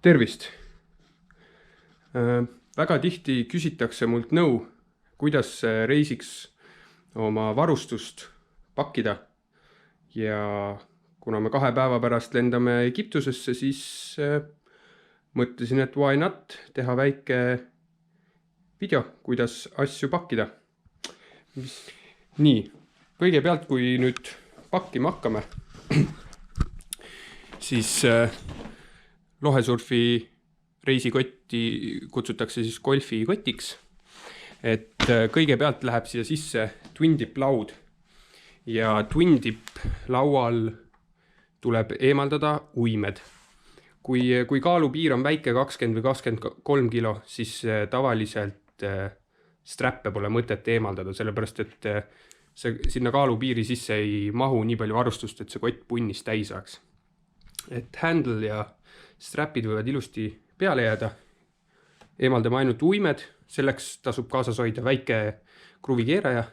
Tervist! Väga tihti küsitakse mult nõu, kuidas reisiks oma varustust pakkida. Ja kuna me 2 päeva pärast lendame Egiptusesse, siis mõtlesin, et why not teha väike video, kuidas asju pakkida. Nii, kõigepealt kui nüüd pakkima hakkame, siis lohesurfi reisikotti kutsutakse siis golfi kotiks. Et kõigepealt läheb siia sisse twin dip laud ja twin dip laual tuleb eemaldada uimed. Kui kaalupiir on väike 20 või 23 kilo, siis tavaliselt strappe pole mõtet eemaldada, sellepärast et sinna kaalupiiri sisse ei mahu nii palju varustust, et see kott punnis täis saaks. Et handle ja strapid võivad ilusti peale jääda. Eemaldame ainult uimed, selleks tasub kaasas hoida väike kruvikeeraja.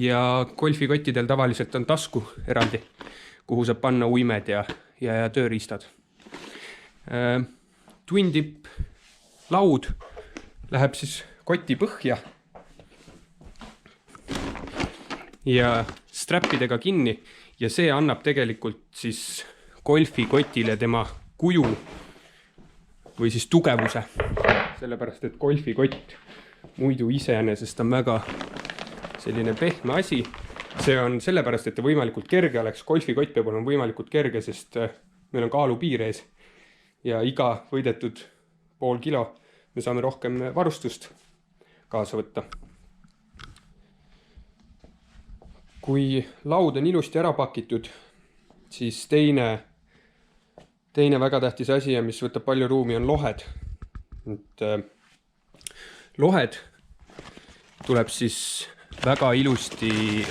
Ja golfikottidel tavaliselt on tasku eraldi, kuhu saab panna uimed ja tööriistad. Twin dip laud läheb siis koti põhja ja strappidega kinni ja see annab tegelikult siis golfikotile tema kuju või siis tugevuse. Sellepärast, et golfikott muidu iseenesest on väga selline pehme asi. See on sellepärast, et ta võimalikult kerge oleks. Golfikott peab olema võimalikult kerge, sest meil on kaalupiir ees. Ja iga võidetud pool kilo me saame rohkem varustust kaasa võtta. Kui laud on ilusti ära pakitud, siis teine väga tähtis asi, mis võtab palju ruumi, on lohed. Lohed tuleb siis väga ilusti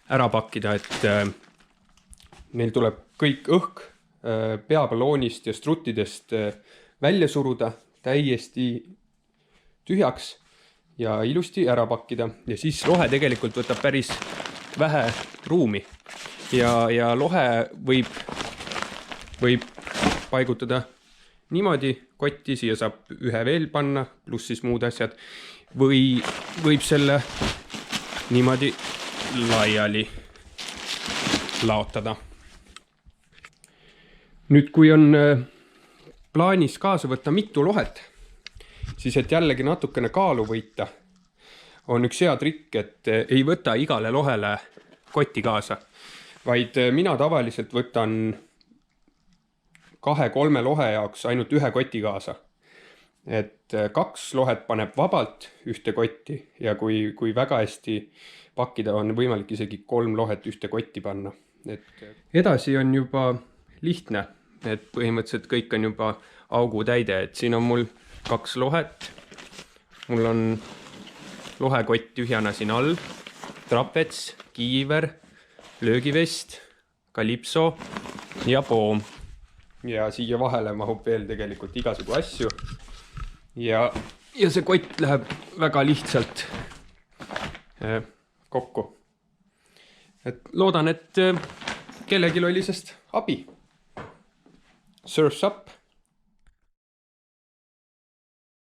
ära pakkida, et meil tuleb kõik õhk peaballoonist ja struttidest välja suruda täiesti tühjaks ja ilusti ära pakkida. Ja siis lohe tegelikult võtab päris vähe ruumi. Ja lohe võib paigutada niimoodi kotti, siia saab ühe veel panna, pluss siis muud asjad. Või võib selle niimoodi laiali laotada. Nüüd, kui on plaanis kaasa võtta mitu lohet, siis et jällegi natukene kaalu võita, on üks hea trikk, et ei võta igale lohele kotti kaasa, vaid mina tavaliselt võtan 2-3 lohe jaoks ainult ühe koti kaasa. Et 2 lohet paneb vabalt ühte kotti ja kui väga hästi pakkida, on võimalik isegi 3 lohet ühte kotti panna. Edasi on juba lihtne, et põhimõtteliselt kõik on juba augu täide, et siin on mul 2 lohet. Mul on lohekott tühjana siin all, trapets, kiiver, löögivest, kalipso ja poom. Ja siia vahele mahub veel tegelikult igasugu asju. Ja see kott läheb väga lihtsalt kokku. Et loodan, et kellelgi oli sest abi. Surf's up!